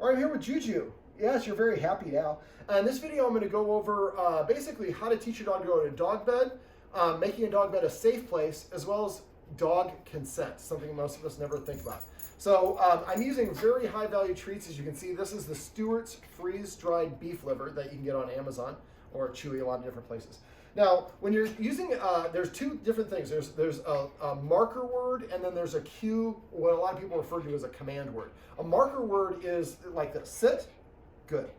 All right, I'm here with Juju. Yes, you're very happy now. In this video, I'm going to go over basically how to teach your dog to go to a dog bed, making a dog bed a safe place, as well as dog consent, something most of us never think about. So I'm using very high value treats. As you can see, this is the Stewart's freeze-dried beef liver that you can get on Amazon or Chewy, a lot of different places. Now, when you're using, there's two different things. There's a marker word, and then there's a cue, what a lot of people refer to as a command word. A marker word is like this: sit, good.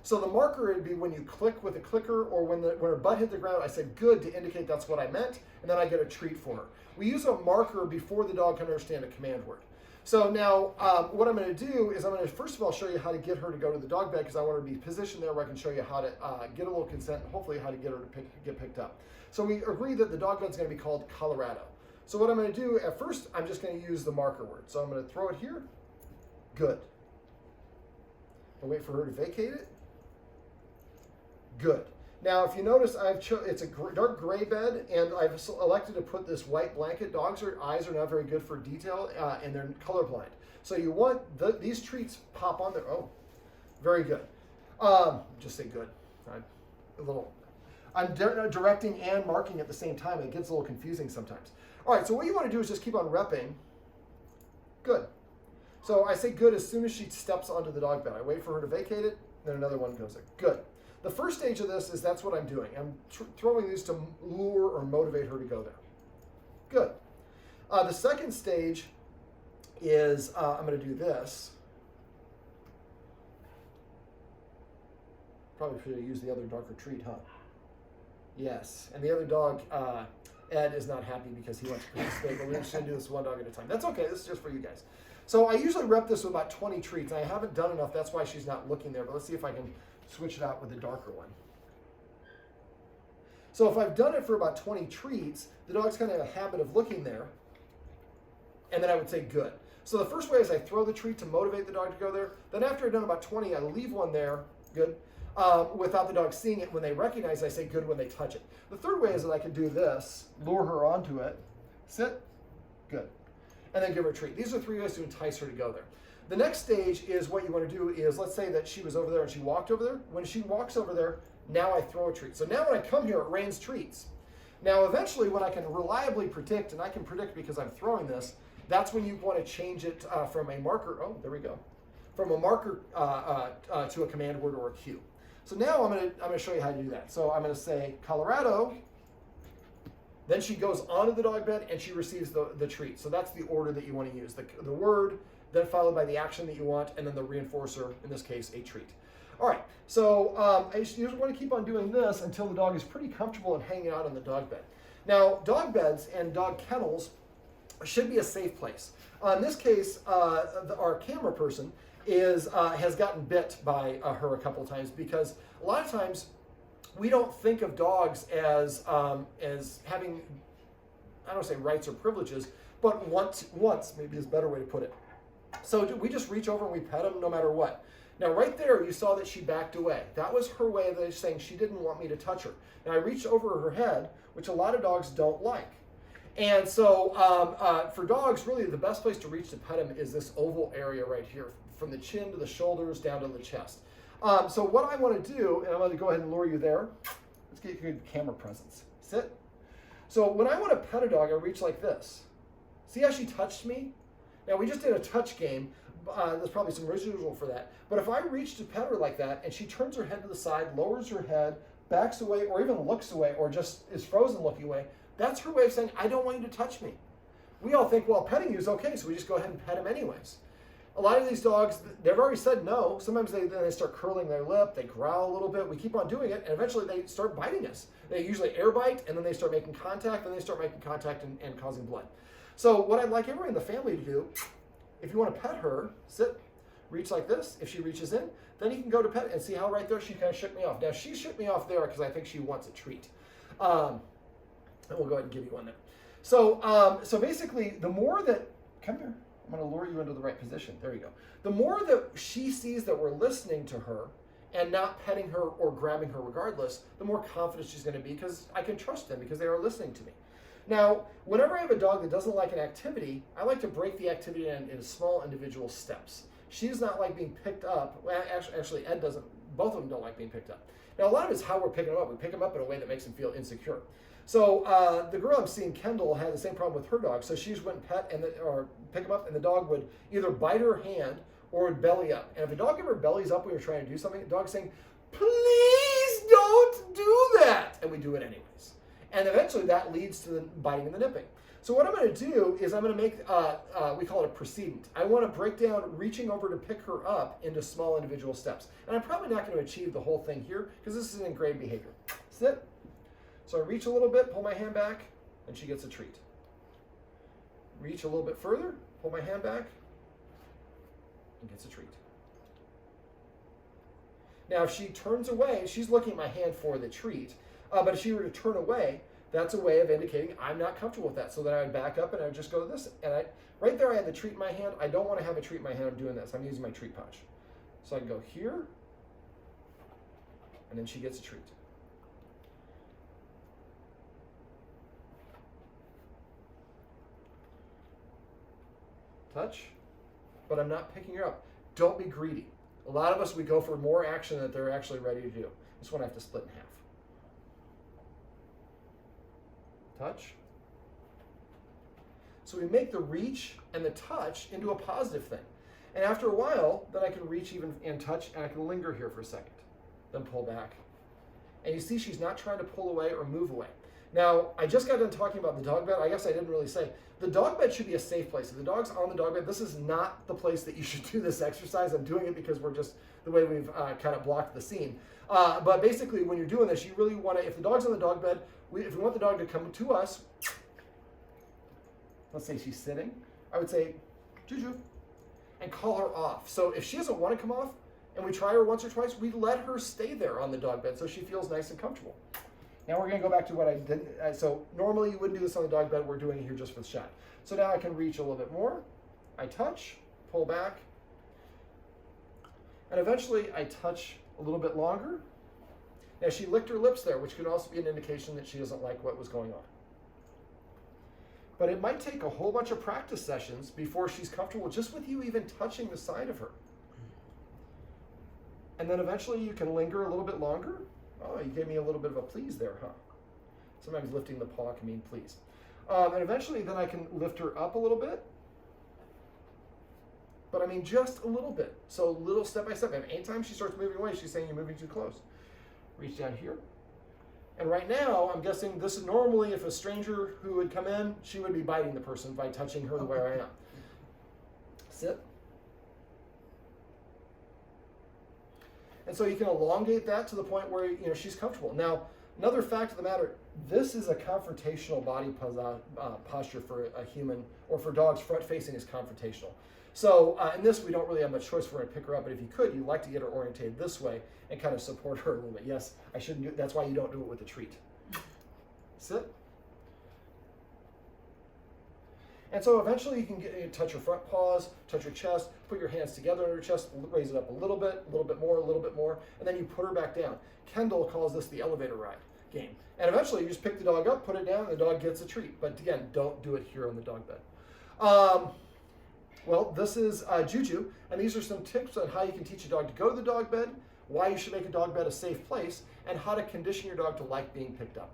So the marker would be when you click with a clicker, or when her butt hit the ground, I said good to indicate that's what I meant, and then I get a treat for her. We use a marker before the dog can understand a command word. So now what I'm going to do is I'm going to first of all show you how to get her to go to the dog bed, because I want her to be positioned there where I can show you how to get a little consent and hopefully how to get her to get picked up. So we agree that the dog bed's going to be called Colorado. So what I'm going to do at first, I'm just going to use the marker word. So I'm going to throw it here. Good. I'll wait for her to vacate it. Good. Now, if you notice, it's a dark gray bed, and I've elected to put this white blanket. Dogs' eyes are not very good for detail, and they're colorblind. So you want these treats pop on there. Oh, very good. Just say good. I'm directing and marking at the same time, and it gets a little confusing sometimes. All right, so what you want to do is just keep on repping. Good. So I say good as soon as she steps onto the dog bed. I wait for her to vacate it, then another one goes there. Good. The first stage of this is that's what I'm doing. I'm throwing these to lure or motivate her to go there. Good. The second stage is I'm going to do this. Probably should have used the other darker treat, huh? Yes. And the other dog, Ed, is not happy because he wants to participate, but we're just going to do this one dog at a time. That's okay. This is just for you guys. So I usually rep this with about 20 treats, and I haven't done enough. That's why she's not looking there, but let's see if I can switch it out with a darker one. So if I've done it for about 20 treats, the dog's kind of in a habit of looking there, and then I would say good. So the first way is I throw the treat to motivate the dog to go there. Then after I've done about 20, I leave one there, good, without the dog seeing it. When they recognize, I say good when they touch it. The third way is that I can do this, lure her onto it, sit, good, and then give her a treat. These are 3 ways to entice her to go there. The next stage is what you want to do is, let's say that she was over there and she walked over there. When she walks over there, now I throw a treat. So now when I come here, it rains treats. Now eventually when I can reliably predict, and I can predict because I'm throwing this, that's when you want to change it from a marker, oh, there we go, from a marker to a command word or a cue. So now I'm going to show you how to do that. So I'm going to say Colorado, then she goes onto the dog bed and she receives the treat. So that's the order that you want to use. The word, then followed by the action that you want, and then the reinforcer, in this case, a treat. All right, so you just want to keep on doing this until the dog is pretty comfortable and hanging out on the dog bed. Now, dog beds and dog kennels should be a safe place. In this case, our camera person has gotten bit by her a couple of times, because a lot of times we don't think of dogs as having, I don't say rights or privileges, but wants maybe is a better way to put it. So we just reach over and we pet them no matter what. Now right there, you saw that she backed away. That was her way of saying she didn't want me to touch her. Now I reached over her head, which a lot of dogs don't like. And so for dogs, really the best place to reach to pet them is this oval area right here, from the chin to the shoulders down to the chest. So what I want to do, and I'm going to go ahead and lure you there. Let's get good camera presence. Sit. So when I want to pet a dog, I reach like this. See how she touched me? Now, we just did a touch game. There's probably some residual for that. But if I reach to pet her like that, and she turns her head to the side, lowers her head, backs away, or even looks away, or just is frozen looking away, that's her way of saying, I don't want you to touch me. We all think, well, petting you is okay, so we just go ahead and pet him anyways. A lot of these dogs, they've already said no. Sometimes they start curling their lip, they growl a little bit. We keep on doing it, and eventually they start biting us. They usually air bite, and then they start making contact, and they start making contact and causing blood. So what I'd like everyone in the family to do, if you want to pet her, sit, reach like this. If she reaches in, then you can go to pet and see how right there she kind of shook me off. Now she shook me off there because I think she wants a treat. And we'll go ahead and give you one there. So, so basically, the more that, come here, I'm going to lure you into the right position. There you go. The more that she sees that we're listening to her and not petting her or grabbing her regardless, the more confident she's going to be, because I can trust them because they are listening to me. Now, whenever I have a dog that doesn't like an activity, I like to break the activity into small individual steps. She does not like being picked up. Well, actually, Ed doesn't. Both of them don't like being picked up. Now, a lot of it is how we're picking them up. We pick them up in a way that makes them feel insecure. So the girl I'm seeing, Kendall, had the same problem with her dog. So she just went and or pick them up, and the dog would either bite her hand or would belly up. And if a dog ever bellies up when you're trying to do something, the dog's saying, please don't do that. And we do it anyways. And eventually that leads to the biting and the nipping. So what I'm going to do is I'm going to make, we call it a precedent. I want to break down reaching over to pick her up into small individual steps. And I'm probably not going to achieve the whole thing here because this is an ingrained behavior. Sit. So I reach a little bit, pull my hand back, and she gets a treat. Reach a little bit further, pull my hand back, and gets a treat. Now, if she turns away, she's looking at my hand for the treat. But if she were to turn away, that's a way of indicating I'm not comfortable with that. So then I would back up and I would just go this. And right there, I had the treat in my hand. I don't want to have a treat in my hand. I'm doing this. I'm using my treat pouch. So I can go here, and then she gets a treat. Touch, but I'm not picking her up. Don't be greedy. A lot of us, we go for more action than they're actually ready to do. This one I have to split in half. Touch. So we make the reach and the touch into a positive thing. And after a while, then I can reach even and touch, and I can linger here for a second. Then pull back. And you see she's not trying to pull away or move away. Now, I just got done talking about the dog bed. I guess I didn't really say. The dog bed should be a safe place. If the dog's on the dog bed, this is not the place that you should do this exercise. I'm doing it because we're just the way we've kind of blocked the scene. But basically, when you're doing this, you really want to, if the dog's on the dog bed, if we want the dog to come to us, let's say she's sitting, I would say, Juju, and call her off. So if she doesn't want to come off, and we try her once or twice, we let her stay there on the dog bed so she feels nice and comfortable. Now we're going to go back to what I did. So normally you wouldn't do this on the dog bed. We're doing it here just for the shot. So now I can reach a little bit more. I touch, pull back, and eventually I touch a little bit longer. Now she licked her lips there, which could also be an indication that she doesn't like what was going on. But it might take a whole bunch of practice sessions before she's comfortable just with you even touching the side of her. And then eventually you can linger a little bit longer. Oh, you gave me a little bit of a please there, huh? Sometimes lifting the paw can mean please. And eventually then I can lift her up a little bit. But I mean just a little bit. So little step by step. And anytime she starts moving away, she's saying you're moving too close. Reach down here. And right now, I'm guessing this is normally if a stranger who would come in, she would be biting the person by touching her where I am. Sit. And so you can elongate that to the point where she's comfortable. Now, another fact of the matter, this is a confrontational body posture for a human, or for dogs, front facing is confrontational. So in this, we don't really have much choice for her to pick her up, but if you could, you'd like to get her orientated this way and kind of support her a little bit. Yes, I shouldn't do, that's why you don't do it with a treat. Sit. And so eventually you can touch her front paws, touch her chest, put your hands together on her chest, raise it up a little bit more, and then you put her back down. Kendall calls this the elevator ride game. And eventually you just pick the dog up, put it down, and the dog gets a treat. But again, don't do it here on the dog bed. Well, this is Juju, and these are some tips on how you can teach a dog to go to the dog bed, why you should make a dog bed a safe place, and how to condition your dog to like being picked up.